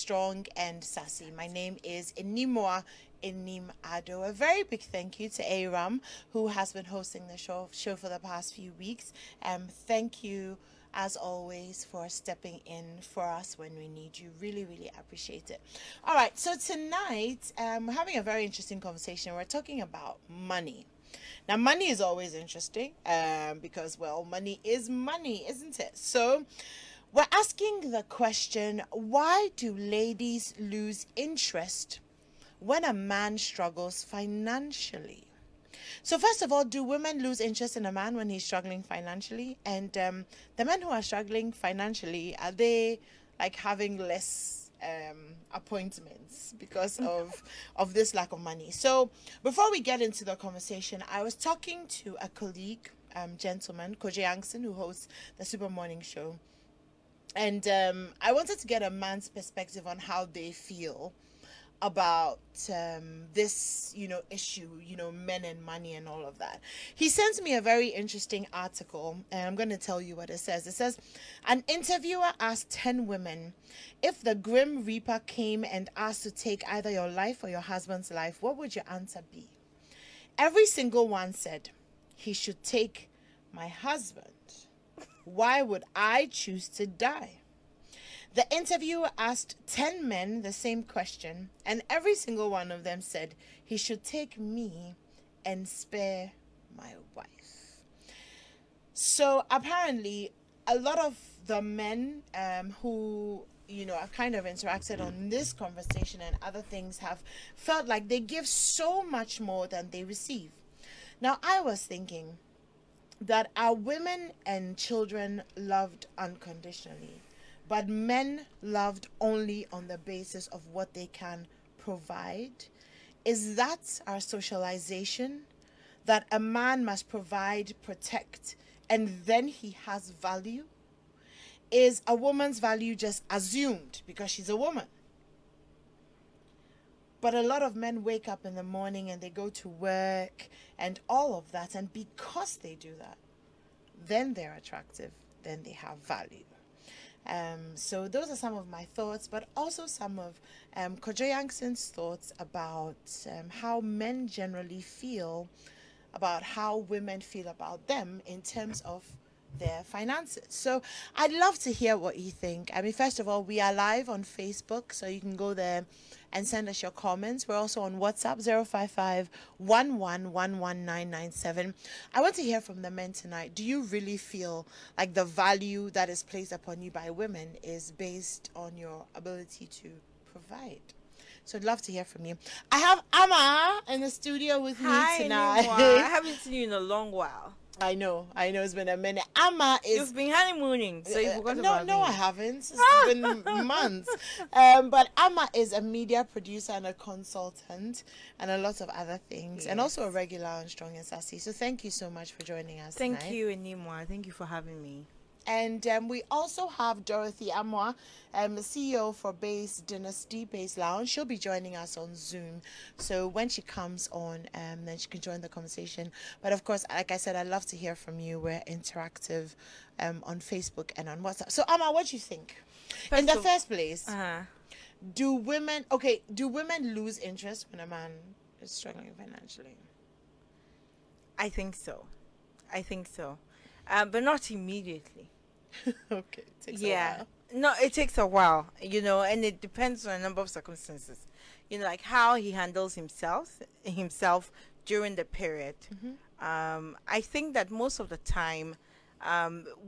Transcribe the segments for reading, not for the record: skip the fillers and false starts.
strong and sassy. My name is Animwaa. Anim-Addo. A very big thank you to Aram, who has been hosting the show for the past few weeks. Thank you, as always, for stepping in for us when we need you. Really, really appreciate it. All right, so tonight we're having a very interesting conversation. We're talking about money. Now, money is always interesting because, well, money is money, isn't it? So we're asking the question, why do ladies lose interest when a man struggles financially? So first of all, do women lose interest in a man when he's struggling financially? And the men who are struggling financially, are they like having less appointments because of this lack of money? So before we get into the conversation, I was talking to a colleague, gentleman, Koji Yankson, who hosts the Super Morning Show. And I wanted to get a man's perspective on how they feel about this, issue, men and money and all of that. He sent me a very interesting article, and I'm going to tell you what it says. It says, an interviewer asked 10 women, if the Grim Reaper came and asked to take either your life or your husband's life, what would your answer be? Every single one said, he should take my husband. Why would I choose to die? The interviewer asked 10 men the same question, and every single one of them said, he should take me and spare my wife. So apparently, a lot of the men who, have kind of interacted on this conversation and other things have felt like they give so much more than they receive. Now, I was thinking that our women and children loved unconditionally, but men loved only on the basis of what they can provide. Is that our socialization? That a man must provide, protect, and then he has value? Is a woman's value just assumed because she's a woman? But a lot of men wake up in the morning and they go to work and all of that. And because they do that, then they're attractive, then they have value. So those are some of my thoughts, but also some of Koji Yankson's thoughts about how men generally feel about how women feel about them in terms of their finances. So I'd love to hear what you think. I mean, first of all, we are live on Facebook, so you can go there and send us your comments. We're also on WhatsApp, 055-1111-997. I want to hear from the men tonight. Do you really feel like the value that is placed upon you by women is based on your ability to provide? So I'd love to hear from you. I have Amma in the studio with me tonight. Hi, I haven't seen you in a long while. I know. It's been a minute. Amma is... You've been honeymooning, so you forgot about me. No, I haven't. It's been months. But Amma is a media producer and a consultant and a lot of other things. Yes. And also a regular on Strong and Sassy. So thank you so much for joining us tonight. Thank you, Animwaa. Thank you for having me. And we also have Dorothy Amwa, CEO for Base Dynasty Base Lounge. She'll be joining us on Zoom. So when she comes on, then she can join the conversation. But of course, like I said, I'd love to hear from you. We're interactive on Facebook and on WhatsApp. So Amma, what do you think? In the first place, do women lose interest when a man is struggling financially? I think so. But not immediately. Okay, it takes a while. No, it takes a while, and it depends on a number of circumstances. Like how he handles himself during the period. I think that most of the time,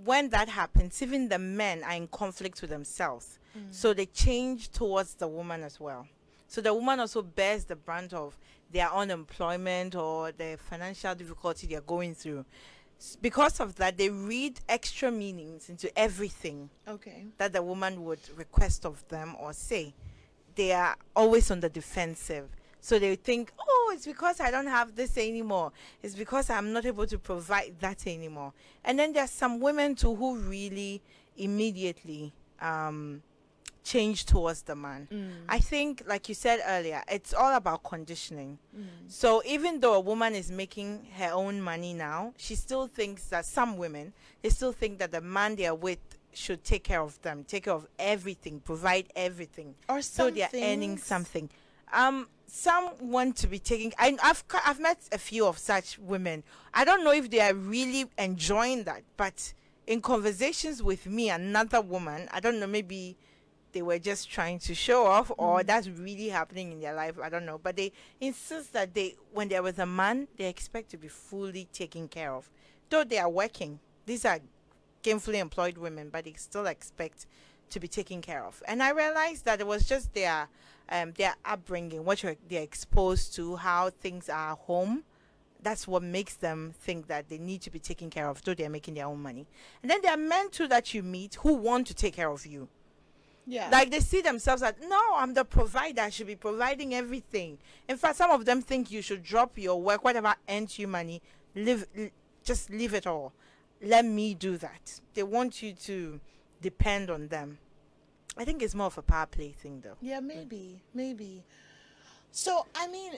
when that happens, even the men are in conflict with themselves. So they change towards the woman as well. So the woman also bears the brunt of their unemployment or the financial difficulty they're going through. Because of that, they read extra meanings into everything that the woman would request of them or say. They are always on the defensive. So they think, oh, it's because I don't have this anymore. It's because I'm not able to provide that anymore. And then there's some women too who really immediately change towards the man. I think, like you said earlier, it's all about conditioning. So even though a woman is making her own money now, she still thinks that some women, they still think that the man they are with should take care of them, take care of everything, provide everything, Or so they're earning something. Some want to be taking. I've met a few of such women. I don't know if they are really enjoying that, but in conversations with me, another woman, I don't know, maybe they were just trying to show off, or that's really happening in their life. I don't know, but they insist that when they're with a man, they expect to be fully taken care of, though they are working. These are gainfully employed women, but they still expect to be taken care of. And I realized that it was just their upbringing, what they're exposed to, how things are at home. That's what makes them think that they need to be taken care of, though they're making their own money. And then there are men too that you meet who want to take care of you. Yeah. Like they see themselves as, no, I'm the provider, I should be providing everything. In fact, some of them think you should drop your work, whatever earns you money, just leave it all. Let me do that. They want you to depend on them. I think it's more of a power play thing, though. Yeah, maybe. So I mean,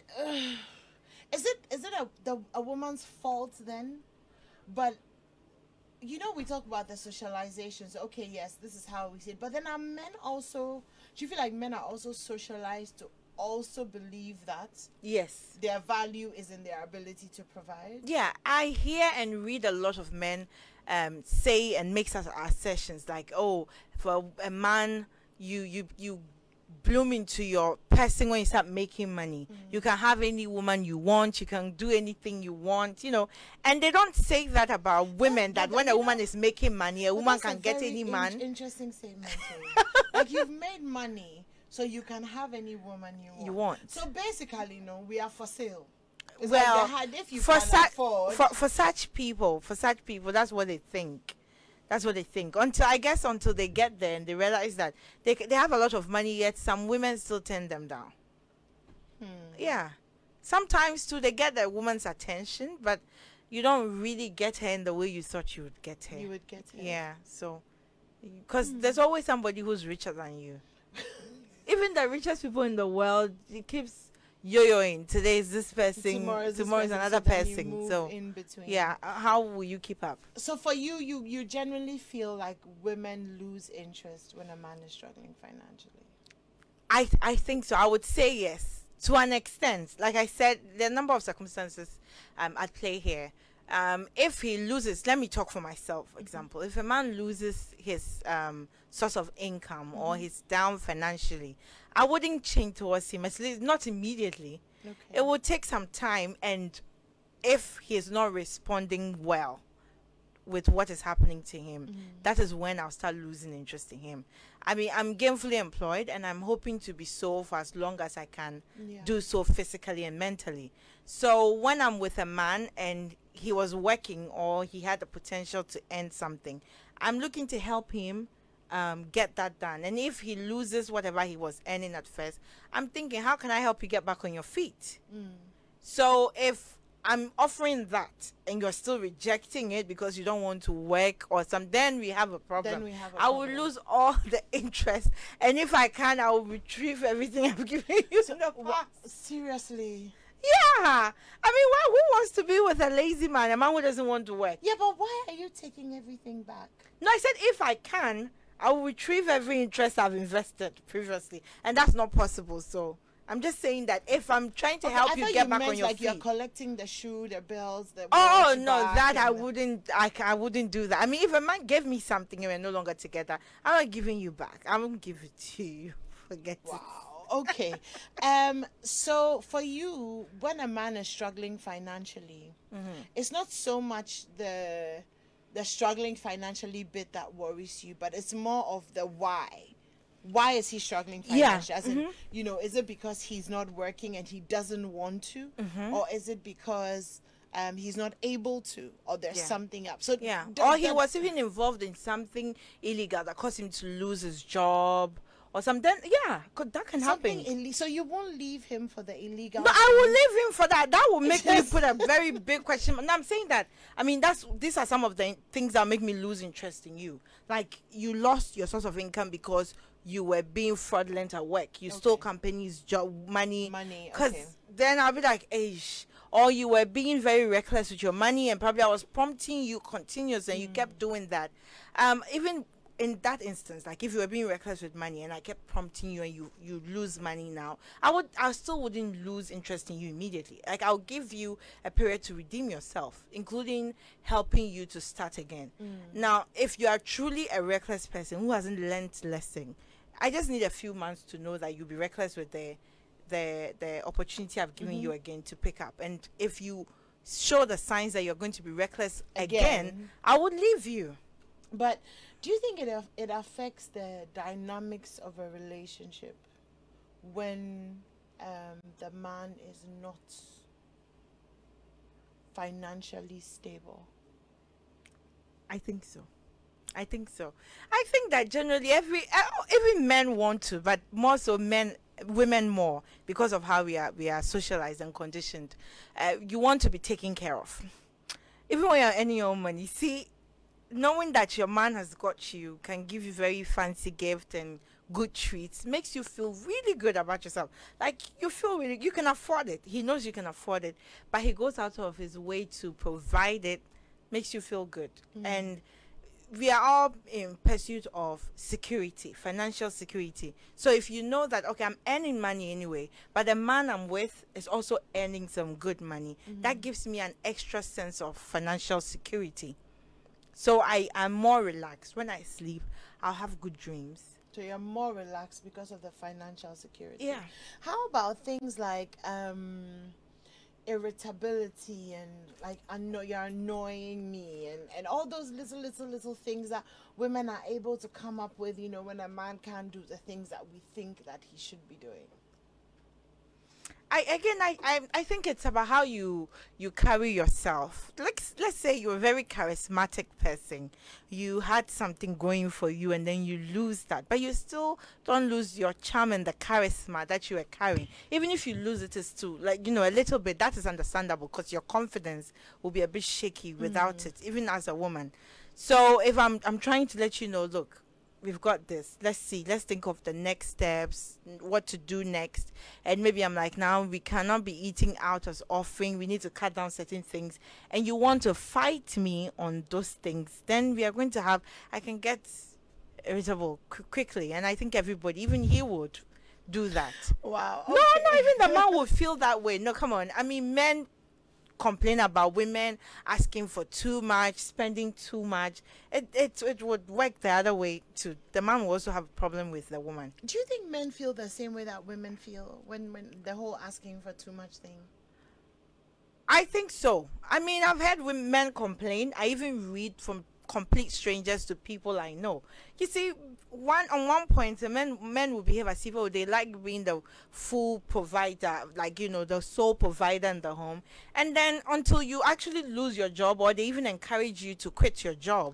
is it a woman's fault then? But you know, we talk about the socializations. Okay, yes, this is how we see it. But then are men also? Do you feel like men are also socialized to also believe that yes, their value is in their ability to provide? Yeah, I hear and read a lot of men say and make such assertions like, oh, for a man, you bloom into your person when you start making money. You can have any woman you want, you can do anything you want, you know. And they don't say that about women, that when a woman is making money, a woman can get any man. Interesting statement. Like, you've made money, so you can have any woman you want. So basically, no, we are for sale. It's well, like if you for such people, that's what they think. That's what they think. Until they get there and they realize that they have a lot of money, yet some women still turn them down. Yeah. Sometimes too, they get the woman's attention, but you don't really get her in the way you thought you would get her. You would get her. Yeah. So, because there's always somebody who's richer than you. Even the richest people in the world, it keeps yo-yoing. Today is this person, tomorrow is another person. So in between. Yeah, how will you keep up? So for you generally feel like women lose interest when a man is struggling financially? I think so. I would say yes, to an extent. Like I said, there are a number of circumstances at play here. If he loses, let me talk for myself, for example. If a man loses his source of income or he's down financially, I wouldn't change towards him, at least not immediately. Okay. It will take some time, and if he's not responding well with what is happening to him, that is when I'll start losing interest in him. I mean, I'm gainfully employed, and I'm hoping to be so for as long as I can do so physically and mentally. So when I'm with a man and he was working or he had the potential to earn something, I'm looking to help him get that done. And if he loses whatever he was earning at first, I'm thinking, how can I help you get back on your feet? So if I'm offering that and you're still rejecting it because you don't want to work or something, then we have a problem. I will lose all the interest, and if I can, I will retrieve everything I've given you in the past. Seriously? Yeah. I mean, who wants to be with a lazy man, a man who doesn't want to work? Yeah, but why are you taking everything back? No, I said if I can, I will retrieve every interest I've invested previously, and that's not possible. So I'm just saying that if I'm trying to help you get back on your feet, you're collecting the shoe, the bills, the oh no, that I wouldn't do that. I mean, if a man gave me something and we're no longer together, I'm not giving you back. I won't give it to you. Forget it. Okay. So for you, when a man is struggling financially, it's not so much the struggling financially bit that worries you, but it's more of the why. Why is he struggling financially? As in, you know, is it because he's not working and he doesn't want to, or is it because he's not able to, or there's something up? So or he was even involved in something illegal that caused him to lose his job or something. That can happen. So you won't leave him for the illegal? No, I will leave him for that. That will make me put a very big question. No, I'm saying that. I mean, these are some of the things that make me lose interest in you. Like, you lost your source of income because you were being fraudulent at work. You stole companies' job money. Because then I'll be like, eish. Or you were being very reckless with your money, and probably I was prompting you continuously, and you kept doing that. Even in that instance, like if you were being reckless with money and I kept prompting you and you lose money now, I still wouldn't lose interest in you immediately. Like I'll give you a period to redeem yourself, including helping you to start again. Now, if you are truly a reckless person who hasn't learned lesson, I just need a few months to know that you'll be reckless with the opportunity I've given you again to pick up. And if you show the signs that you're going to be reckless again, I would leave you. But do you think it affects the dynamics of a relationship when the man is not financially stable? I think so. I think so. I think that generally even men want to, but more so women more, because of how we are socialized and conditioned. You want to be taken care of. Even when you're earning your own money, see, knowing that your man has got you, can give you very fancy gift and good treats, makes you feel really good about yourself. Like you feel really, you can afford it. He knows you can afford it, but he goes out of his way to provide it, makes you feel good. And we are all in pursuit of security, financial security. So if you know that, okay, I'm earning money anyway, but the man I'm with is also earning some good money, that gives me an extra sense of financial security. So I am more relaxed. When I sleep, I'll have good dreams. So you're more relaxed because of the financial security. Yeah. How about things like irritability and like you're annoying me and all those little things that women are able to come up with, you know, when a man can't do the things that we think that he should be doing? I think it's about how you carry yourself. Let's say you're a very charismatic person. You had something going for you and then you lose that, but you still don't lose your charm and the charisma that you were carrying. Even if you lose it, is too, like, you know, a little bit, that is understandable, because your confidence will be a bit shaky without it, even as a woman. So if I'm trying to let you know, look, we've got this, let's think of the next steps, what to do next. And maybe I'm like, now we cannot be eating out as often, we need to cut down certain things, and you want to fight me on those things, then we are going to have, I can get irritable quickly. And I think everybody, even he, would do that. Wow. Okay. No, not even the man would feel that way. No, come on. I mean, men complain about women asking for too much, spending too much. It would work the other way too. The man will also have a problem with the woman. Do you think men feel the same way that women feel when the whole asking for too much thing? I think so. I mean, I've heard men complain. I even read from complete strangers to people I know. You see, on one point, the men will behave as if, oh, they like being the full provider, like, you know, the sole provider in the home. And then until you actually lose your job, or they even encourage you to quit your job,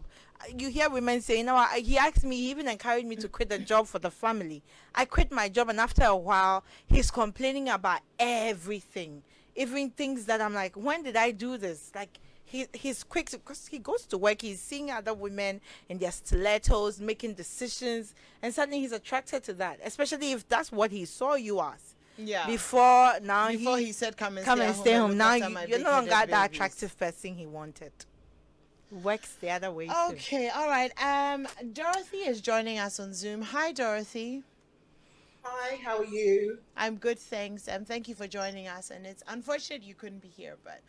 you hear women say, no, he asked me, he even encouraged me to quit the job for the family. I quit my job, and after a while, he's complaining about everything, even things that I'm like, when did I do this? Like, he's quick, because he goes to work, he's seeing other women in their stilettos making decisions, and suddenly he's attracted to that, especially if that's what he saw you as. Yeah. Before he said come and stay home. Now you're no longer that babies. attractive person he wanted. Works the other way. Okay, all right. Dorothy is joining us on Zoom. Hi, Dorothy. Hi, how are you? I'm good, thanks. Thank you for joining us. And it's unfortunate you couldn't be here, but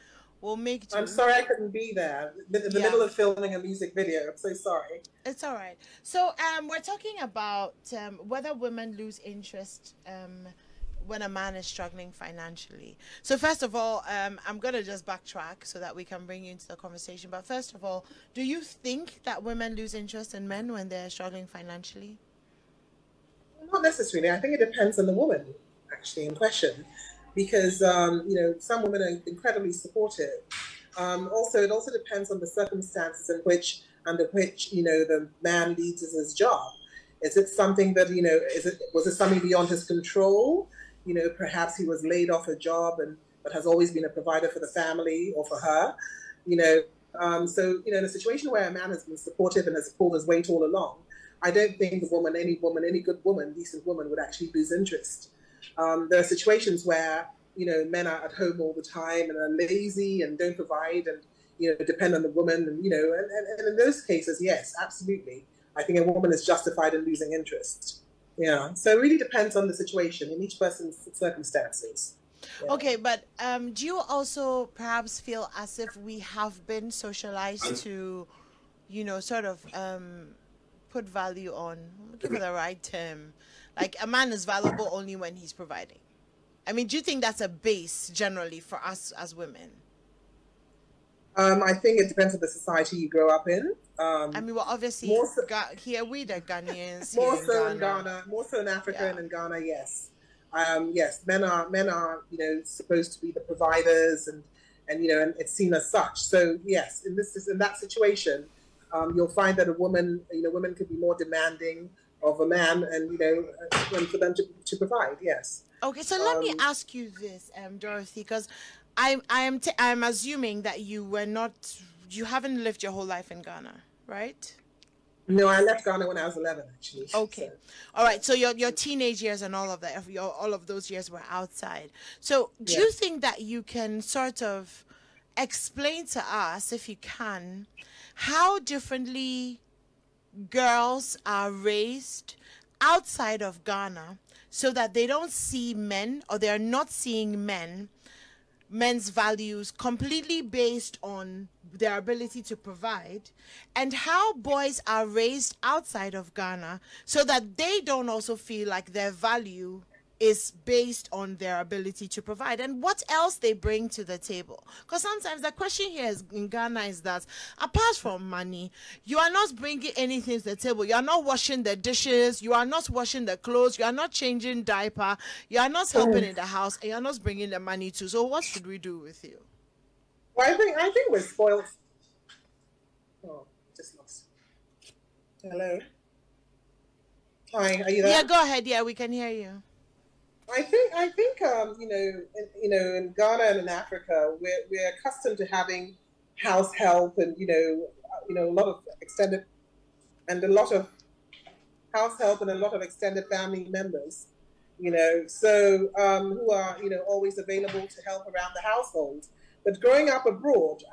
we'll make do. I'm sorry I couldn't be there. In the middle of filming a music video. I'm so sorry. It's all right. So we're talking about whether women lose interest when a man is struggling financially. So first of all, I'm going to just backtrack so that we can bring you into the conversation. But first of all, do you think that women lose interest in men when they're struggling financially? Not necessarily. I think it depends on the woman, actually, in question. Because, you know, some women are incredibly supportive. Also, it also depends on the circumstances under which, you know, the man leads his job. Is it something that, you know, was it something beyond his control? You know, perhaps he was laid off a job but has always been a provider for the family or for her, you know. So, you know, in a situation where a man has been supportive and has pulled his weight all along, I don't think any good woman, decent woman would actually lose interest. There are situations where, you know, men are at home all the time and are lazy and don't provide and, you know, depend on the woman and, you know, and in those cases, yes, absolutely. I think a woman is justified in losing interest. Yeah. So it really depends on the situation in each person's circumstances. Yeah. Okay, but do you also perhaps feel as if we have been socialized to, sort of put value on, give it the right term, like a man is valuable only when he's providing? I mean, do you think that's a base generally for us as women? I think it depends on the society you grow up in. I mean, well, obviously, here we the Ghanaians, more here so in Ghana, more so in Africa yeah. and in Ghana, yes. Yes, men are supposed to be the providers, and it's seen as such. So yes, in that situation, you'll find that women could be more demanding of a man, and for them to provide. Yes. Okay, so let me ask you this, Dorothy, because I'm assuming that you haven't lived your whole life in Ghana, right? No, I left Ghana when I was 11, actually. Okay, so. All right. So your teenage years and all of that, all of those years were outside. So do you think that you can sort of explain to us, if you can, how differently girls are raised outside of Ghana, so that they don't see men, or they're not seeing men's values completely based on their ability to provide, and how boys are raised outside of Ghana so that they don't also feel like their value is based on their ability to provide, and what else they bring to the table? Because sometimes the question here in Ghana is that apart from money, you are not bringing anything to the table. You are not washing the dishes, you are not washing the clothes, you are not changing diaper, you are not helping in the house, and you are not bringing the money too. So what should we do with you? Well, I think we're spoiled. Oh, just lost. Hello. Hi, are you there? Yeah, go ahead. Yeah, we can hear you. I think in Ghana and in Africa, we're accustomed to having house help, and a lot of extended family members, so who are always available to help around the household. But growing up abroad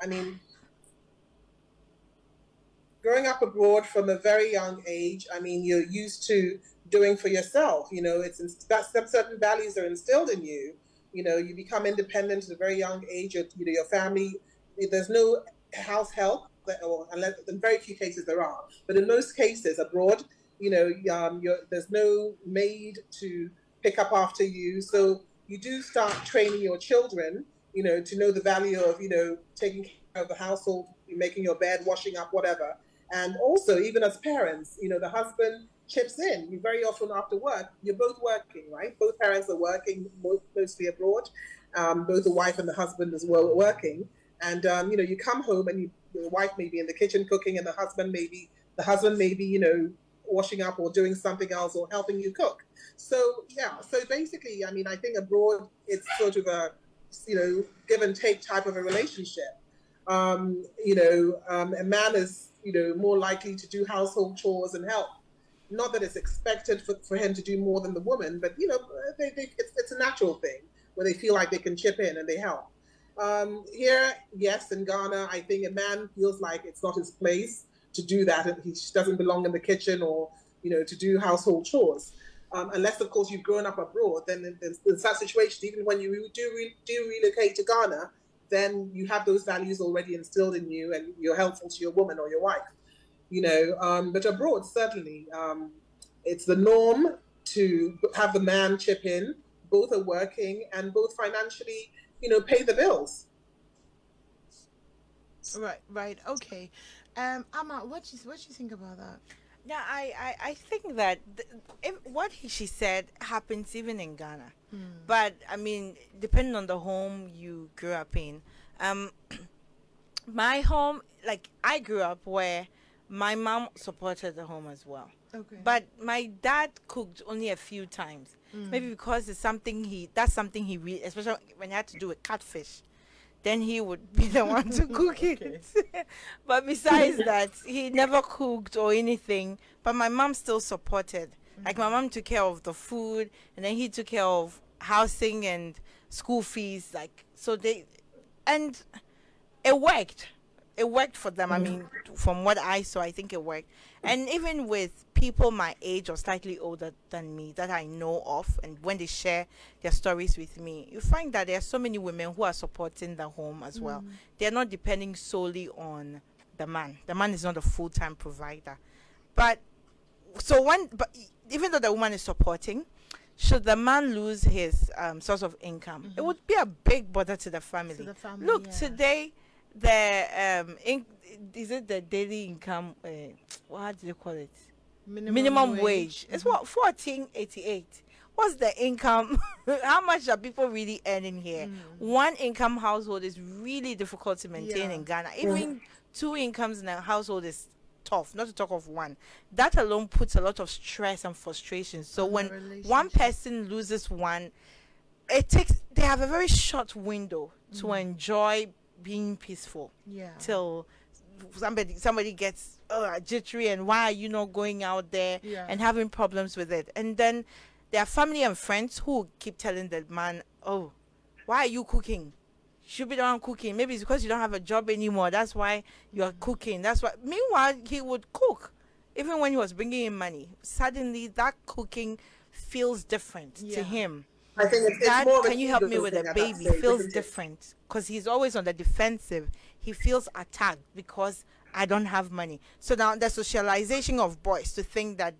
from a very young age, I mean, you're used to doing for yourself. Certain values are instilled in you. You become independent at a very young age. Your family, there's no house help, unless in very few cases there are. But in most cases abroad, there's no maid to pick up after you. So you do start training your children, to know the value of, taking care of the household, making your bed, washing up, whatever. And also, even as parents, the husband chips in. You very often after work, you're both working, right? Both parents are working, mostly abroad. Both the wife and the husband as well are working. And, you come home and the wife may be in the kitchen cooking, and the husband may be, washing up or doing something else or helping you cook. So, yeah. So basically, I mean, I think abroad, it's sort of a, give and take type of a relationship. A man is, more likely to do household chores and help. Not that it's expected for him to do more than the woman, but it's a natural thing where they feel like they can chip in and they help. Here, yes, in Ghana, I think a man feels like it's not his place to do that, and he doesn't belong in the kitchen or to do household chores. Unless, of course, you've grown up abroad, then in such situations, even when you do relocate to Ghana, then you have those values already instilled in you, and you're helpful to your woman or your wife. But abroad, certainly, it's the norm to have the man chip in. Both are working, and both financially, pay the bills. Right. Okay. Amma, what do you think about that? Yeah, I think that what she said happens even in Ghana. But, I mean, depending on the home you grew up in. My home, like, I grew up where my mom supported the home as well. Okay. But my dad cooked only a few times. Maybe because that's something he really, especially when he had to do with catfish. Then he would be the one to cook it. But besides that, he never cooked or anything. But my mom still supported. Like, my mom took care of the food, and then he took care of housing and school fees. And it worked. it worked for them. I mean, from what I saw, I think it worked. And even with people my age or slightly older than me that I know of, and when they share their stories with me, you find that there are so many women who are supporting the home as well. They're not depending solely on the man. The man is not a full-time provider. But even though the woman is supporting, should the man lose his source of income, it would be a big bother to the family. Look, today, is it the daily income? What do they call it? Minimum wage. It's what, 14.88. What's the income? How much are people really earning here? One income household is really difficult to maintain in Ghana. Even two incomes in a household is tough, not to talk of one. That alone puts a lot of stress and frustration. So when one person loses one, they have a very short window to enjoy being peaceful till somebody gets jittery, and why are you not going out there and having problems with it. And then there are family and friends who keep telling the man, oh, why are you cooking? Should be the one cooking. Maybe it's because you don't have a job anymore. That's why you are cooking. That's why. Meanwhile, he would cook even when he was bringing in money. Suddenly, that cooking feels different to him. I think it's more can you help me with a baby? Feels different because he's always on the defensive. He feels attacked because I don't have money. So now the socialization of boys to think that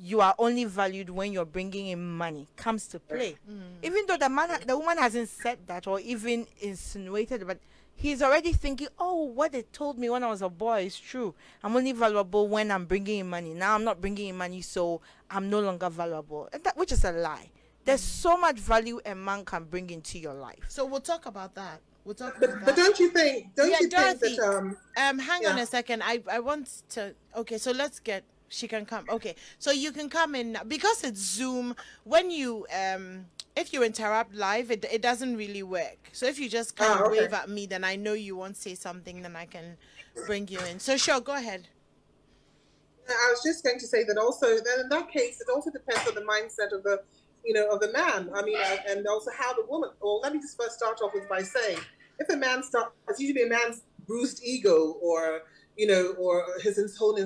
you are only valued when you're bringing in money comes to play. Even though the woman hasn't said that or even insinuated, but he's already thinking, oh, what they told me when I was a boy is true. I'm only valuable when I'm bringing in money. Now I'm not bringing in money, so I'm no longer valuable. And which is a lie. There's so much value a man can bring into your life. So we'll talk about that. But don't you think? Dorothy, that hang on a second. I want to. Okay, so let's get. She can come. Okay, so you can come in because it's Zoom. When you if you interrupt live, it doesn't really work. So if you just kind of wave at me, then I know you won't say something. Then I can bring you in. So sure, go ahead. I was just going to say that also. Then in that case, it also depends on the mindset of the man. I mean, and also how the woman. Well, let me just first start off with by saying, if a man it's usually a man's bruised ego or his own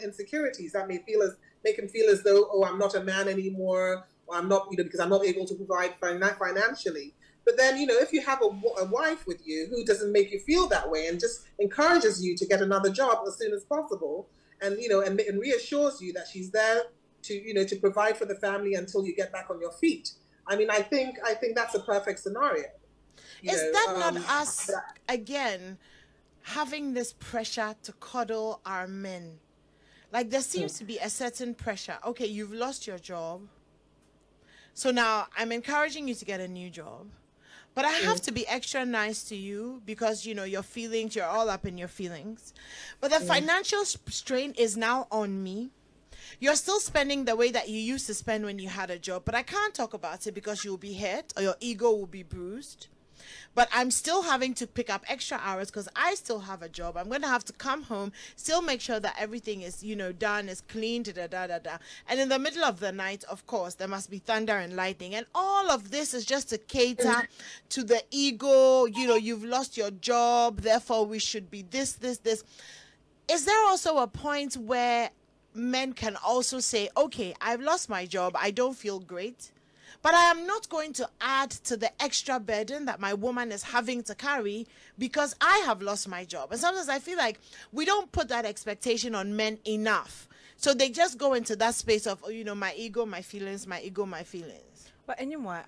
insecurities that make him feel as though, oh, I'm not a man anymore, or I'm not, because I'm not able to provide financially. But then, if you have a wife with you who doesn't make you feel that way and just encourages you to get another job as soon as possible, and and reassures you that she's there to provide for the family until you get back on your feet. I mean, I think that's a perfect scenario. Is that not us again having this pressure to coddle our men? Like there seems to be a certain pressure. Okay, you've lost your job, so now I'm encouraging you to get a new job, but I have to be extra nice to you because your feelings, you're all up in your feelings, but the financial strain is now on me. You're still spending the way that you used to spend when you had a job, but I can't talk about it because you'll be hurt or your ego will be bruised. But I'm still having to pick up extra hours because I still have a job. I'm going to have to come home, still make sure that everything is, done, is clean, And in the middle of the night, of course, there must be thunder and lightning. And all of this is just to cater to the ego. You've lost your job, therefore we should be this. Is there also a point where men can also say, okay, I've lost my job, I don't feel great, but I am not going to add to the extra burden that my woman is having to carry because I have lost my job. And sometimes I feel like we don't put that expectation on men enough. So they just go into that space of, my ego, my feelings, my ego, my feelings. But anyway,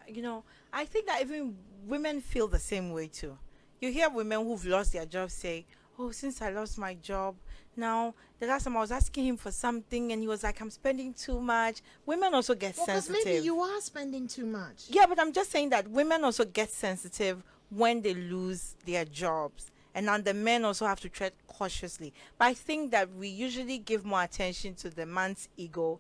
I think that even women feel the same way too. You hear women who've lost their job say, oh, since I lost my job, now the last time I was asking him for something and he was like, I'm spending too much. Women also get sensitive. Because maybe you are spending too much. Yeah, but I'm just saying that women also get sensitive when they lose their jobs. And now the men also have to tread cautiously. But I think that we usually give more attention to the man's ego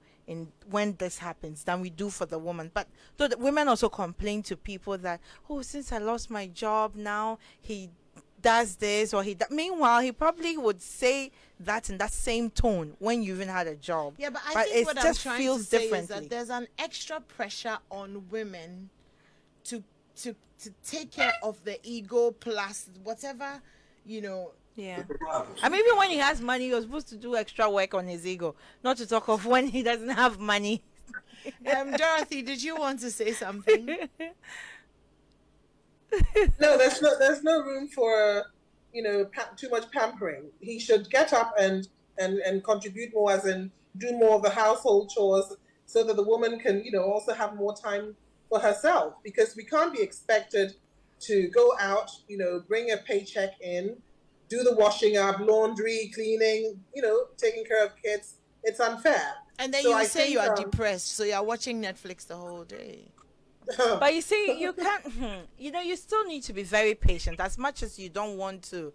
when this happens than we do for the woman. But so the women also complain to people that, oh, since I lost my job, now he does this or meanwhile he probably would say that in that same tone when you even had a job. Yeah, but I think what I'm trying to say is that there's an extra pressure on women to take care of the ego plus whatever Yeah. I mean, even when he has money, you're supposed to do extra work on his ego. Not to talk of when he doesn't have money. Dorothy, did you want to say something? No, there's no room for, too much pampering. He should get up and contribute more, as in do more of the household chores, so that the woman can, also have more time for herself. Because we can't be expected to go out, bring a paycheck in, do the washing up, laundry, cleaning, taking care of kids. It's unfair. And then So you say you are depressed, so you are watching Netflix the whole day. But you see, you can't, you still need to be very patient. As much as you don't want to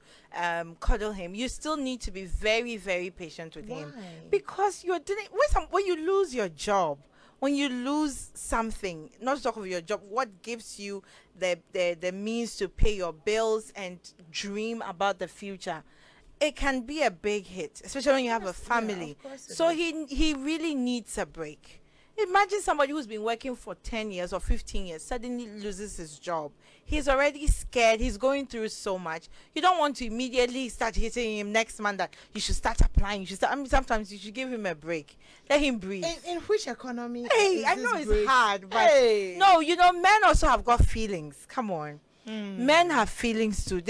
cuddle him, you still need to be very, very patient with him. Because you're dealing when you lose your job, when you lose something, not to talk of your job, what gives you the means to pay your bills and dream about the future, it can be a big hit, especially when you have a family. So he really needs a break. Imagine somebody who's been working for 10 years or 15 years suddenly loses his job. He's already scared. He's going through so much. You don't want to immediately start hitting him next month that you should start applying. Sometimes you should give him a break. Let him breathe. In which economy? Hey, I know it's hard, but no, men also have got feelings. Come on. Men have feelings too. Look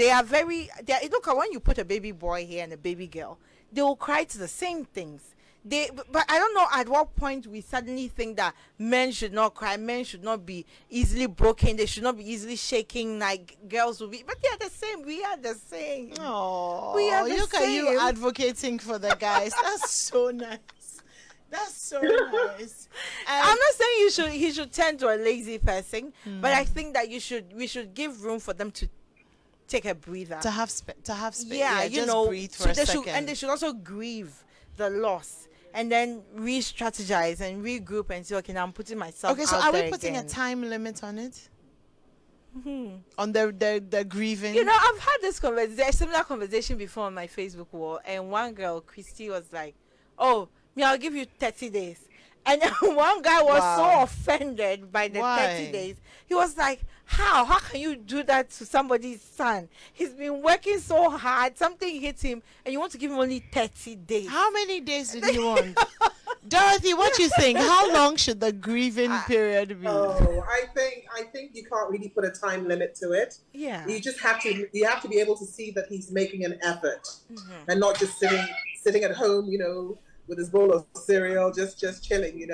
at when you put a baby boy here and a baby girl, they will cry to the same things. But I don't know at what point we suddenly think that men should not cry, men should not be easily broken, they should not be easily shaking like girls will be. But they are the same. We are the same. Oh, we are the look same. at you advocating for the guys. That's so nice. That's so nice. I'm not saying he should turn to a lazy person, but I think that we should give room for them to take a breather, to have space. Yeah, breathe for a second. And they should also grieve the loss. And then re-strategize and regroup and say, okay, now I'm putting myself Okay, so out are there we putting again. a time limit on it? On the grieving? I've had this a similar conversation before on my Facebook wall, and one girl, Christy, was like, oh, I'll give you 30 days. And then one guy was so offended by the 30 days. He was like, how can you do that to somebody's son? He's been working so hard, something hits him, and you want to give him only 30 days. How many days did you want? Dorothy, what do you think? How long should the grieving period be? Oh, I think you can't really put a time limit to it. Yeah. You just have to be able to see that he's making an effort, and not just sitting at home, with his bowl of cereal, just chilling,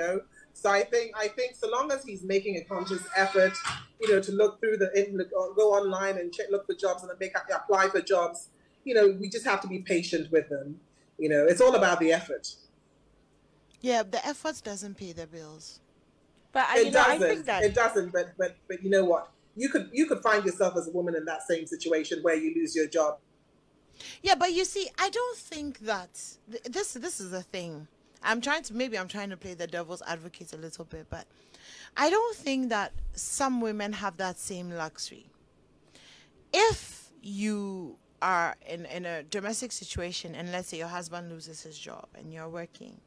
So I think so long as he's making a conscious effort, to look through go online and look for jobs and then apply for jobs, we just have to be patient with them. It's all about the effort. Yeah, the effort doesn't pay the bills. But I think that it doesn't. But you know what? You could find yourself as a woman in that same situation where you lose your job. Yeah, but you see, I don't think that this is the thing. I'm trying to play the devil's advocate a little bit, but I don't think that some women have that same luxury. If you are in a domestic situation and let's say your husband loses his job and you're working,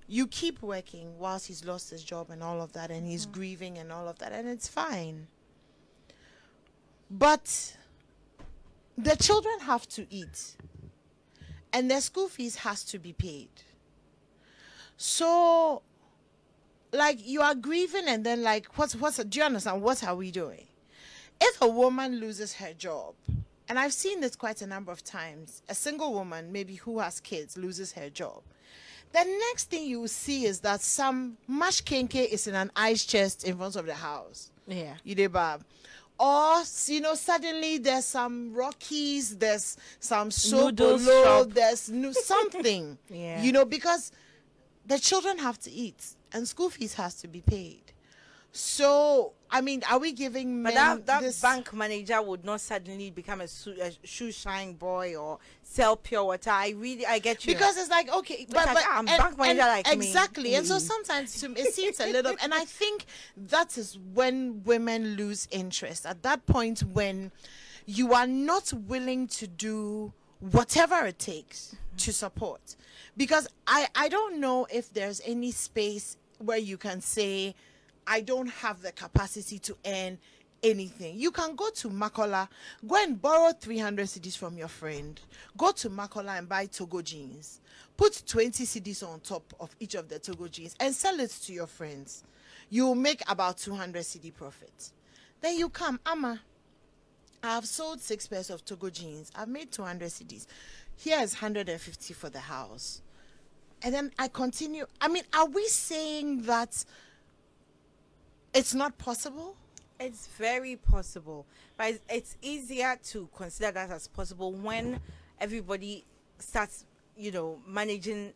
you keep working whilst he's lost his job and all of that, and he's grieving and all of that, and it's fine. But the children have to eat, and their school fees has to be paid. So, like, you are grieving, and then like, do you understand? What are we doing? If a woman loses her job, and I've seen this quite a number of times, a single woman, maybe who has kids, loses her job. The next thing you will see is that some mash kenke is in an ice chest in front of the house. Yeah. You did, Bob. Or, suddenly there's some Rockies, there's some Sobolo, there's something. Yeah. Because the children have to eat and school fees has to be paid. So, I mean, are we giving men But that bank manager would not suddenly become a shoe shine boy or sell pure water. I get you. Because it's like, okay, but I'm bank manager like me. Exactly. And so sometimes it seems a little, and I think that is when women lose interest. At that point when you are not willing to do whatever it takes to support. Because I don't know if there's any space where you can say, I don't have the capacity to earn anything. You can go to Makola, go and borrow 300 cedis from your friend. Go to Makola and buy Togo jeans. Put 20 cedis on top of each of the Togo jeans and sell it to your friends. You will make about 200 cedi profit. Then you come, Ama, I've sold 6 pairs of Togo jeans. I've made 200 cedis. Here's 150 for the house. And then I continue. I mean, are we saying that it's not possible? It's very possible, but it's easier to consider that as possible when everybody starts, managing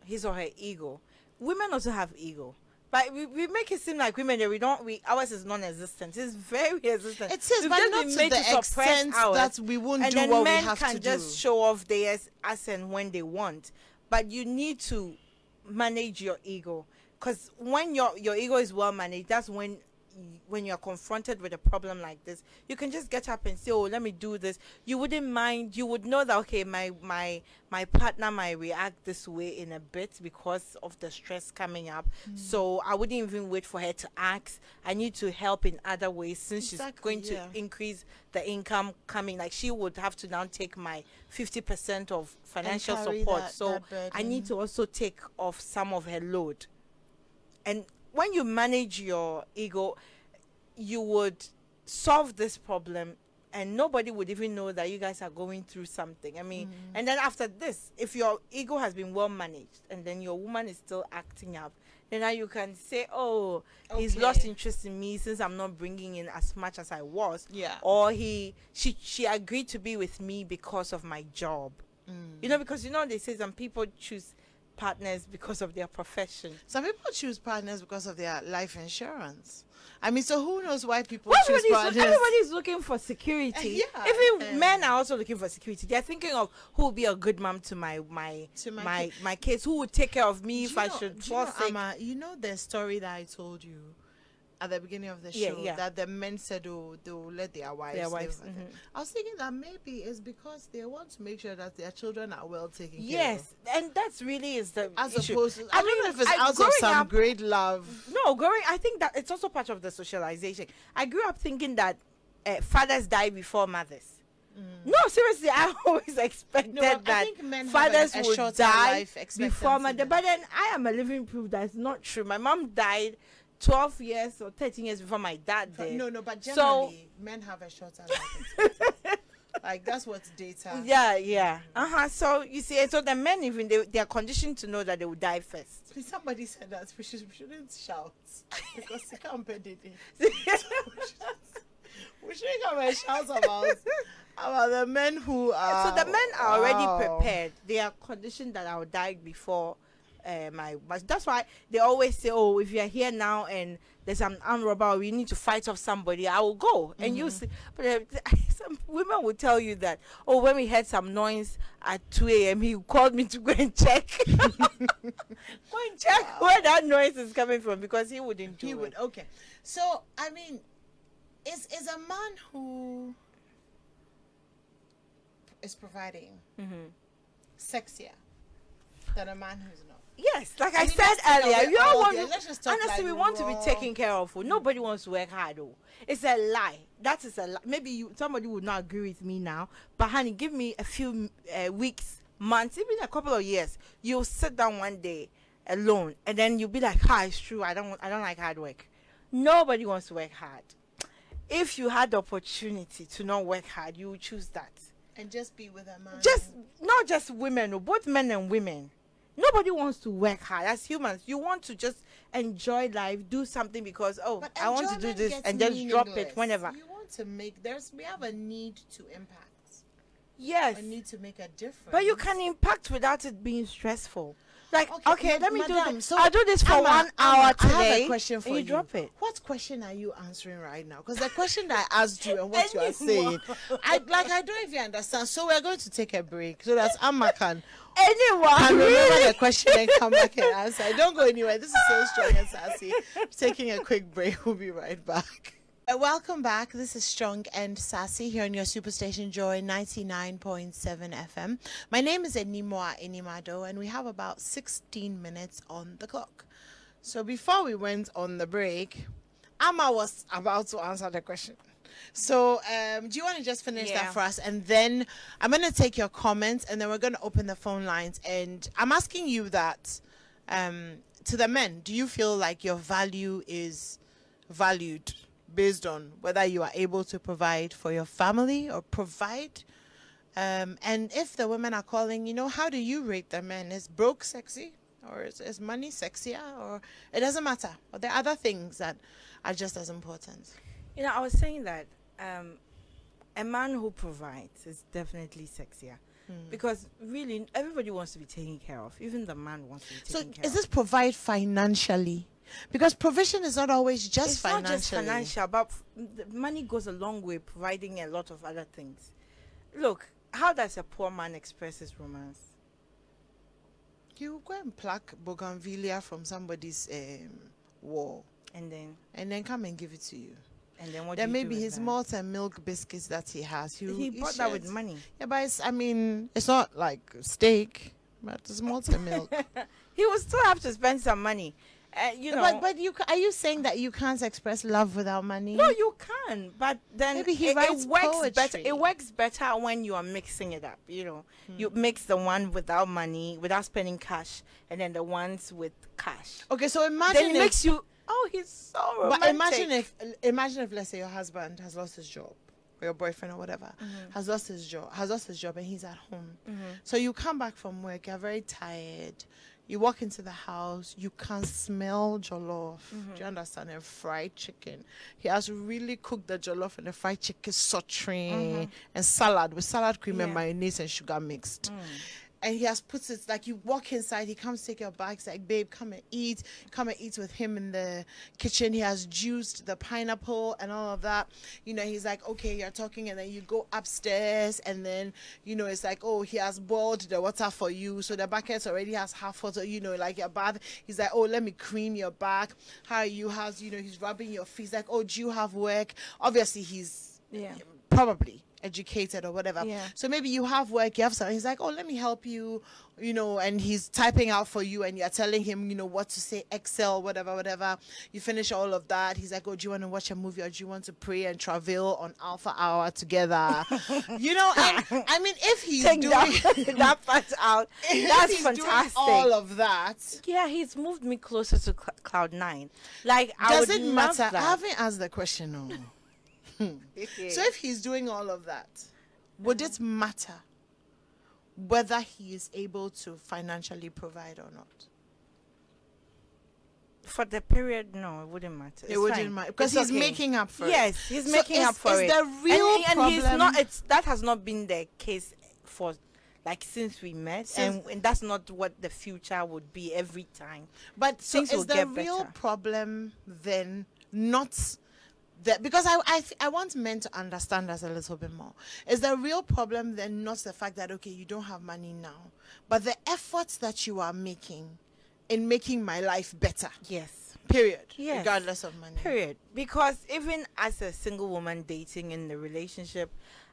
his or her ego. Women also have ego, but we make it seem like women ours is non-existent. It's very existent. It is, but not to the extent that we won't do what we have to do. And then men can just show off theirs as and when they want, but you need to manage your ego, because when your ego is well managed, that's when you're confronted with a problem like this, you can just get up and say, oh, let me do this. You wouldn't mind. You would know that, okay, my partner might react this way in a bit because of the stress coming up. So I wouldn't even wait for her to ask. I need to help in other ways, since she's going to increase the income coming. Like, she would have to now take my 50% of financial support. So I need to also take off some of her load. And when you manage your ego, you would solve this problem and nobody would even know that you guys are going through something. I mean, and then after this, if your ego has been well managed and then your woman is still acting up, then now you can say, oh, he's lost interest in me since I'm not bringing in as much as I was. Yeah. Or she agreed to be with me because of my job. Because they say some people choose partners because of their profession. Some people choose partners because of their life insurance. I mean, so who knows why people choose partners? Everybody's looking for security. Even men are also looking for security. They're thinking of who will be a good mom to my kids, who would take care of me if I should fall sick. Amma, you know the story that I told you at the beginning of the show, that the men said, oh, they'll let their wives live. I was thinking that maybe it's because they want to make sure that their children are well taken care of. Yes, and that's really is the issue. Opposed to, I don't know if it's out of some great love. No, I think that it's also part of the socialization. I grew up thinking that fathers die before mothers. No, seriously, I always expected that fathers would die before mothers. But then I am a living proof that's not true. My mom died 12 years or 13 years before my dad did. No, but generally, men have a shorter life expectancy. Like, that's what's data. Yeah. So, you see, so the men, even, they are conditioned to know that they will die first. Somebody said that we shouldn't shout because they can't pay it. We shouldn't come and shout about the men who are... So the men are already prepared. They are conditioned that I will die before... that's why they always say, oh, if you're here now and there's an armed robber, we need to fight off somebody, I will go. And you see, but some women will tell you that, oh, when we heard some noise at 2 a.m., he called me to go and check. Go and check where that noise is coming from, because he wouldn't do it. Okay. So, I mean, is a man who is providing sexier than a man who's not? Yes, like I said earlier, you all want honestly, we want to be taken care of. Nobody wants to work hard. It's a lie. That is a lie. Maybe somebody would not agree with me now, but honey, give me a few weeks, months, even a couple of years. You'll sit down one day alone, and then you'll be like, it's true. I don't like hard work. Nobody wants to work hard. If you had the opportunity to not work hard, you would choose that and just be with a man. Just not just women, both men and women. Nobody wants to work hard. As humans, you want to just enjoy life, do something because, I want to do this, and just drop it whenever. You want to we have a need to impact. Yes. A need to make a difference. But you can impact without it being stressful. Like, okay, let me do this. So I'll do this for 1 hour today. I have a question for you. Drop it. What question are you answering right now? Because the question that I asked you and what you are saying, I don't even understand. So we're going to take a break so that Amma can remember the question and come back and answer. Don't go anywhere. This is So Strong and Sassy. Taking a quick break. We'll be right back. Welcome back. This is Strong and Sassy here on your Superstation Joy 99.7 FM. My name is Anim-Addo, and we have about 16 minutes on the clock. So before we went on the break, Amma was about to answer the question. So, do you want to just finish that for us? And then I'm going to take your comments, and then we're going to open the phone lines. And I'm asking you that, to the men, do you feel like your value is valued based on whether you are able to provide for your family or provide? And if the women are calling, how do you rate the men? Is broke sexy? Or is money sexier? Or it doesn't matter. Or there are other things that are just as important. I was saying that a man who provides is definitely sexier. Because really, everybody wants to be taken care of. Even the man wants to be taken care of. So is this provide financially? Because provision is not always just it's financially. Not just financial, but money goes a long way, providing a lot of other things. Look, how does a poor man express his romance? You go and pluck bougainvillea from somebody's wall. And then come and give it to you. And then what there do may you do be with his that? malt and milk biscuits that he has. He bought that with money. Yeah, but it's not like steak, but it's malt and milk. He will still have to spend some money. But are you saying that you can't express love without money? No, you can. But then maybe he writes it works poetry. better. It works better when you are mixing it up. You mix the one without money, without spending cash, and then the ones with cash. Okay, so imagine then it makes you. Oh, he's so romantic. But imagine if let's say your husband has lost his job, or your boyfriend or whatever has lost his job, and he's at home. So you come back from work, you're very tired. You walk into the house, you can smell jollof. Do you understand? And fried chicken. He has really cooked the jollof and the fried chicken sauteing and salad with salad cream and mayonnaise and sugar mixed. And he has put it, like, you walk inside, he comes take your bags, like, babe, come and eat with him in the kitchen. He has juiced the pineapple and all of that. He's like, okay, you're talking, and then you go upstairs, and then, it's like, oh, he has boiled the water for you, so the bucket already has half water, like your bath. He's like, oh, let me cream your back. How are you? He's rubbing your feet. He's like, oh, do you have work? Obviously, he's probably educated or whatever. So maybe you have work, you have something. He's like, oh, let me help you, and he's typing out for you, and you're telling him, what to say, Excel, whatever. You finish all of that. He's like, oh, do you want to watch a movie, or do you want to pray and travel on Alpha Hour together? If he's doing that part out, that's he's fantastic. Doing all of that. Yeah, he's moved me closer to cloud 9. Like, does it matter? That. I haven't asked the question. No. So if he's doing all of that, would it matter whether he is able to financially provide or not? For the period, no, it wouldn't matter. It wouldn't matter because he's making up for it. Yes, he's making up for it. Is the real problem? And he's not. That has not been the case for since we met, and that's not what the future would be every time. But so is the real problem then not? Because I want men to understand us a little bit more. Is the real problem then not the fact that, okay, you don't have money now, but the efforts that you are making in making my life better? Yes. Period. Yes. Regardless of money. Period. Because even as a single woman dating in the relationship,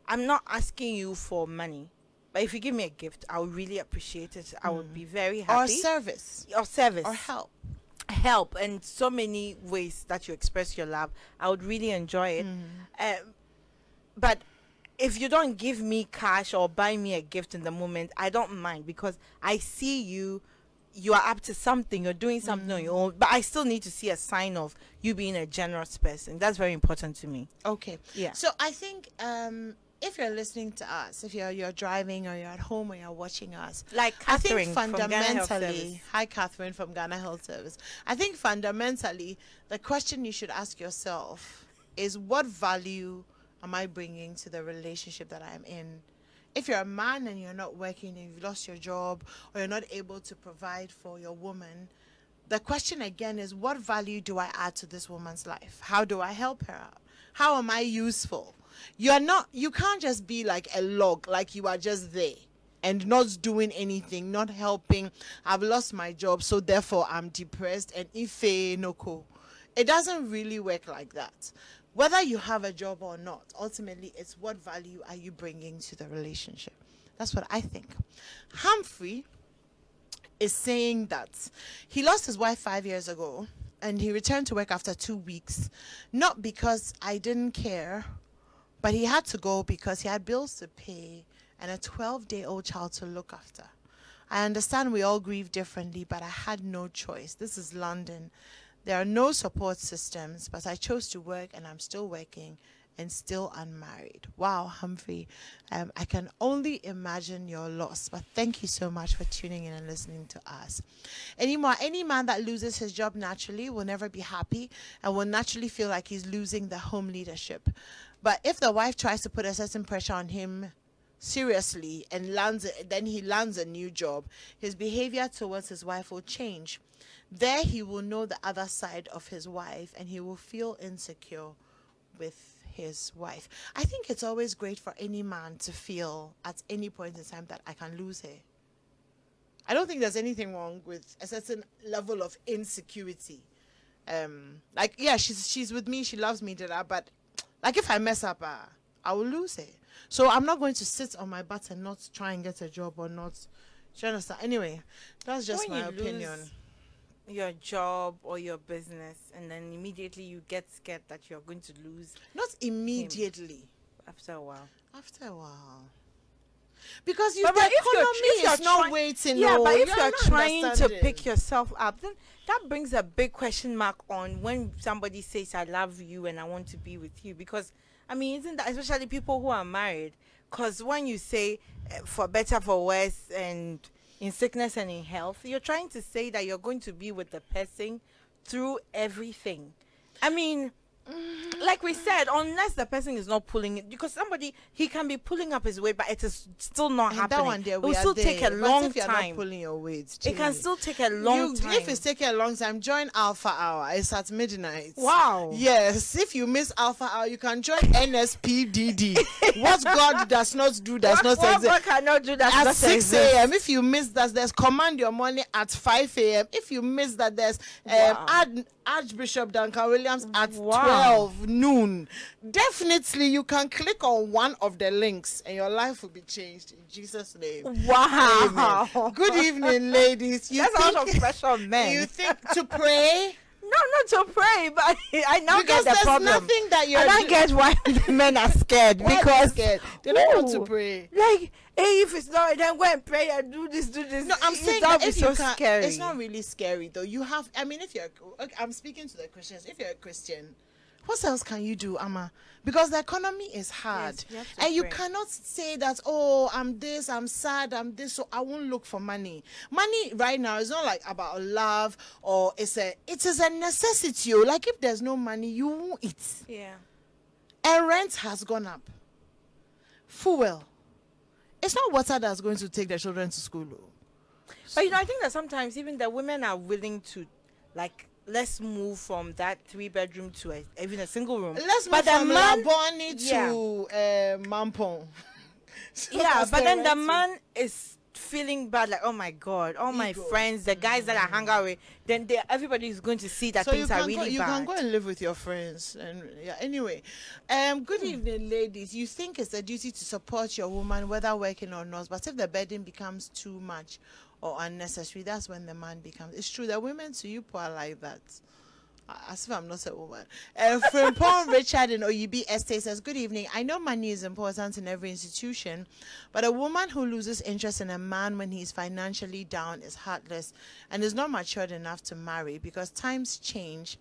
I'm not asking you for money. But if you give me a gift, I would really appreciate it. I would be very happy. Or service. Or help. And so many ways that you express your love. I would really enjoy it. But if you don't give me cash or buy me a gift in the moment, I don't mind, because I see you are up to something, you're doing something on your own, but I still need to see a sign of you being a generous person. That's very important to me. Okay. Yeah. So I think if you're listening to us, if you're driving or you're at home or you're watching us, like Catherine, I think fundamentally, hi Catherine from Ghana Health Service. I think fundamentally the question you should ask yourself is, what value am I bringing to the relationship that I'm in? If you're a man and you're not working and you've lost your job, or you're not able to provide for your woman, the question again is, what value do I add to this woman's life? How do I help her out? How am I useful? You can't just be like a log, like you are just there and not doing anything, not helping. I've lost my job, so therefore I'm depressed and ife no ko. It doesn't really work like that. Whether you have a job or not, ultimately it's what value are you bringing to the relationship. That's what I think. Humphrey is saying that he lost his wife 5 years ago, and he returned to work after 2 weeks, not because I didn't care, but he had to go because he had bills to pay and a 12-day-old child to look after. I understand we all grieve differently, but I had no choice. This is London. There are no support systems, but I chose to work, and I'm still working and still unmarried. Wow, Humphrey. I can only imagine your loss, but thank you so much for tuning in and listening to us. Any man that loses his job naturally will never be happy and will naturally feel like he's losing the home leadership. But if the wife tries to put a certain pressure on him seriously and then he lands a new job, his behavior towards his wife will change. There he will know the other side of his wife, and he will feel insecure with his wife. I think it's always great for any man to feel at any point in time that I can lose her. I don't think there's anything wrong with a certain level of insecurity. Like, yeah, she's with me, she loves me, but like if I mess up, I will lose her. So I'm not going to sit on my butt and not try and get a job or not. Do you understand? Anyway, that's just my opinion. Your job or your business, and then immediately you get scared that you're going to lose. Not immediately. After a while. Because the economy is not waiting. Yeah, but if you're trying to pick yourself up, then that brings a big question mark on when somebody says, I love you and I want to be with you. Because, I mean, isn't that, especially people who are married, because when you say for better, for worse, and in sickness and in health, you're trying to say that you're going to be with the person through everything. I mean, like we said, unless the person is not pulling it, because somebody, he can be pulling up his weight, but it is still not happening. That one there, it will still take a long if you're time. Not pulling your weight, it can still take a long time. If it's taking a long time, join Alpha Hour. It's at midnight. Wow. Yes. If you miss Alpha Hour, you can join NSPDD. What God does not do does not exist. What God cannot do does at not 6 a.m. If you miss that, there's Command Your Money at 5 a.m. If you miss that, there's Archbishop Duncan Williams at 12 noon. Definitely, you can click on one of the links and your life will be changed in Jesus' name. Wow. Amen. Good evening, ladies. That's a lot of pressure on men. You think to pray? No, not to pray, but I now because get the problem. Nothing that you're I don't get why the men are scared. Why because are they scared? They don't want to pray. Like, hey, if it's not, then go and pray and do this. No, I'm saying that if so you can, scary. It's not really scary though. You have, I mean, if you're, I'm speaking to the Christians. If you're a Christian, what else can you do, Amma? Because the economy is hard. Yes, and you cannot say that, oh, I'm this, I'm sad, I'm this, so I won't look for money. Money right now is not like about love, or it is a necessity. Like if there's no money, you won't eat. Yeah. And rent has gone up. Fuel. It's not water that's going to take the children to school. But I think that sometimes even the women are willing to, like, let's move from that 3-bedroom to even a single room. Let's move from Laboni to Mampong. Yeah, but then the man is feeling bad, like, oh my God, all my friends, the guys that I hang out with, then everybody is going to see that things are really bad. You can go and live with your friends. And yeah, anyway, good evening, ladies. You think it's a duty to support your woman, whether working or not, but if the burden becomes too much or unnecessary, that's when the man becomes. It's true that women to you are like that. As if I'm not a woman. Frimpong Richard in OUB Estate says, good evening. I know money is important in every institution, but a woman who loses interest in a man when he's financially down is heartless and is not matured enough to marry, because times change.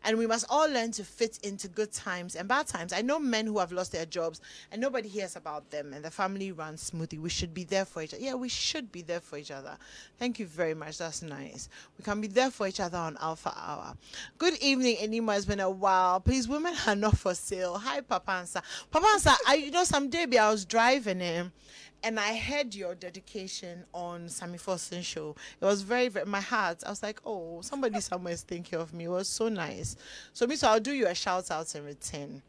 And we must all learn to fit into good times and bad times. I know men who have lost their jobs and nobody hears about them and the family runs smoothly. We should be there for each other. Yeah, we should be there for each other. Thank you very much. That's nice. We can be there for each other on Alpha Hour. Good evening, Anima. It's been a while. Please, women are not for sale. Hi, Papansa. Papansa, someday I was driving him and I heard your dedication on Sammy Forson's show. It was very, very, my heart, I was like, oh, somebody somewhere is thinking of me. It was so nice. So I'll do you a shout out in return.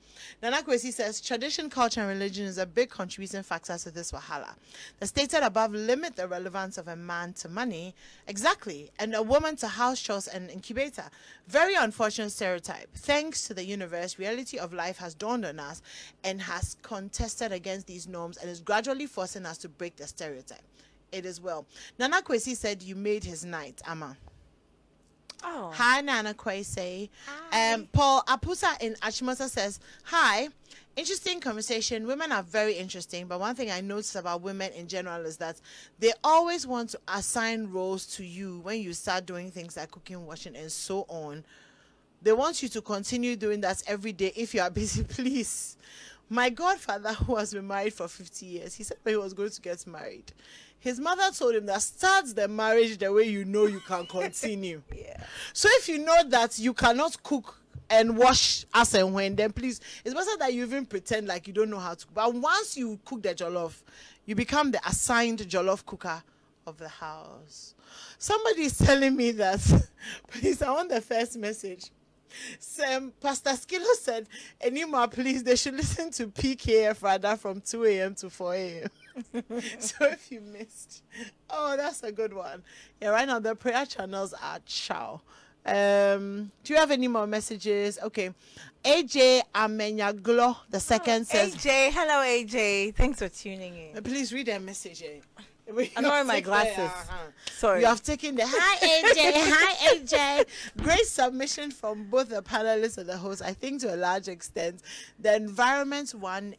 Nana Kwesi says, tradition, culture, and religion is a big contributing factor to this wahala. The stated above limit the relevance of a man to money. Exactly. And a woman to house chores and incubator. Very unfortunate stereotype. Thanks to the universe, reality of life has dawned on us and has contested against these norms and is gradually forcing us to break the stereotype. It is well. Nana Kwesi said you made his night, Amma. Oh. Hi, Nana Kwese. Hi. Paul Apusa in Achimota says, hi. Interesting conversation. Women are very interesting, but one thing I notice about women in general is that they always want to assign roles to you when you start doing things like cooking, washing, and so on. They want you to continue doing that every day if you are busy. Please. My godfather, who has been married for 50 years, he said when he was going to get married, his mother told him that start the marriage the way you know you can continue. Yeah. So if you know that you cannot cook and wash as and when, then please, it's better that you even pretend like you don't know how to. But once you cook the jollof, you become the assigned jollof cooker of the house. Somebody is telling me that, please, I want the first message. Pastor Skillo said, Animwaa, please, they should listen to PKF rather from 2 a.m. to 4 a.m. So if you missed, oh, that's a good one. Yeah, right now the prayer channels are chow. Do you have any more messages? Okay. AJ Amenyaglo the second says, AJ, hello AJ. Thanks for tuning in. Please read that message. I'm wearing my glasses. Sorry. You have taken the hi AJ, hi AJ. Great submission from both the panelists and the host. I think to a large extent, the environment one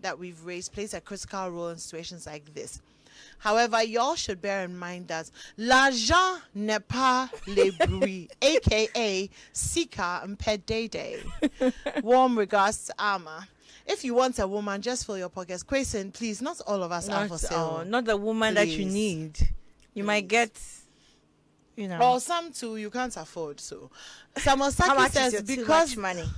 that we've raised plays a critical role in situations like this. However, y'all should bear in mind that l'argent n'est pas le bruit, aka Sika and Pedede. Warm regards to Ama. If you want a woman, just fill your pockets. Question, please, not all of us are for sale. Not the woman that you need. You might get, you know. Or some too you can't afford. So, Samosaki says because money.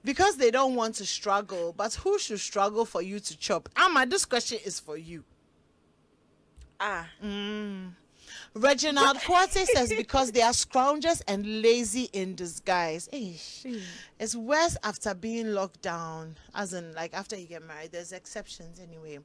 Because they don't want to struggle. But who should struggle for you to chop? Ama, this question is for you. Reginald Kwate says because they are scroungers and lazy in disguise. It's worse after being locked down, as in like after you get married. There's exceptions anyway.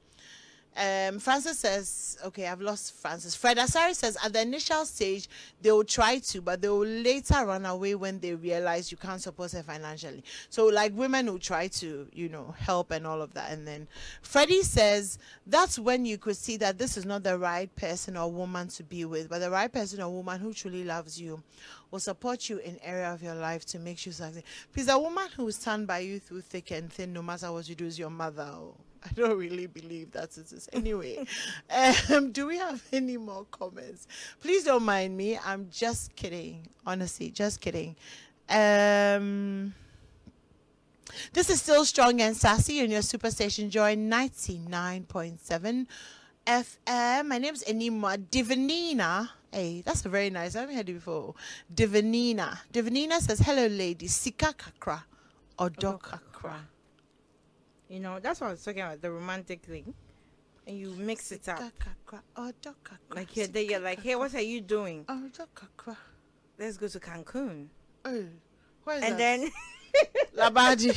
Francis says, okay, I've lost Francis. Fred Asari says at the initial stage they will try to, but they will later run away when they realize you can't support her financially. So like women will try to, you know, help and all of that. And then Freddie says that's when you could see that this is not the right person or woman to be with, but the right person or woman who truly loves you will support you in area of your life to make you succeed. Please, a woman who will stand by you through thick and thin, no matter what you do, is your mother. I don't really believe that it is. Anyway, do we have any more comments? Please don't mind me. I'm just kidding. Honestly, just kidding. This is still strong and sassy in your superstation Joy 99.7 FM. My name is Animwaa Divanina. Hey, that's a very nice. I haven't heard it before. Divanina. Divanina says, hello, ladies. Sika kakra or dok kakra. You know, that's what I was talking about, the romantic thing. And you mix it up. Like you're like, hey, what are you doing? Let's go to Cancun. Oh, where is and that? then Labadi.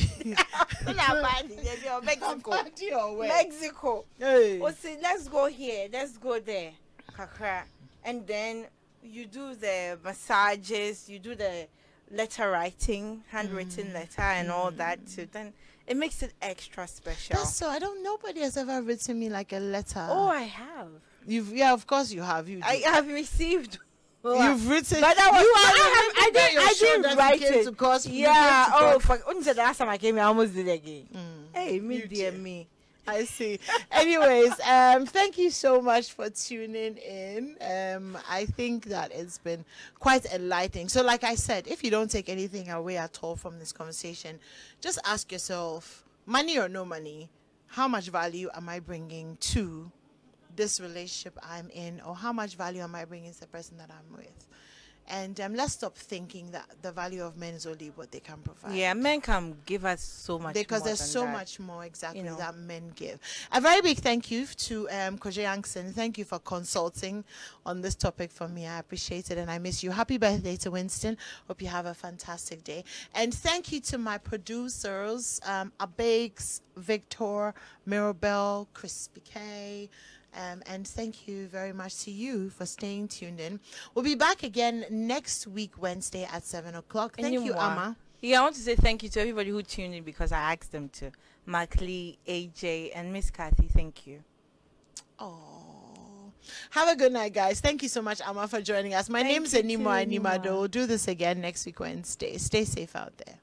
Labadi, Mexico. Mexico. Hey. Oh, see, let's go here. Let's go there. Kakra. And then you do the massages, you do the letter writing, handwritten letter and all that. So then it makes it extra special. That's so. Nobody has ever written me like a letter. Oh, I have. Yeah, of course you have. I have received. You've written. But I didn't write it. To cause yeah. Oh, only the last time I came here, I almost did it again. Hey, me dear me. I see. Anyways, thank you so much for tuning in. I think that it's been quite enlightening. So like I said, if you don't take anything away at all from this conversation, just ask yourself, money or no money, how much value am I bringing to this relationship I'm in, or how much value am I bringing to the person that I'm with? And let's stop thinking that the value of men is only what they can provide. Yeah, men can give us so much because more there's than so that. much more exactly You know. that men give. A very big thank you to Koje Yankson. Thank you for consulting on this topic for me. I appreciate it and I miss you. Happy birthday to Winston. Hope you have a fantastic day. And thank you to my producers, Abex, Victor, Mirabelle, Crispy K. And thank you very much to you for staying tuned in. We'll be back again next week, Wednesday at 7 o'clock. Thank you, Amma. Yeah, I want to say thank you to everybody who tuned in because I asked them to. Mark Lee, AJ, and Miss Kathy, thank you. Oh, Have a good night, guys. Thank you so much, Amma, for joining us. My name's you Animwaa too, Animwaa. Anim-Addo. We'll do this again next week Wednesday. Stay safe out there.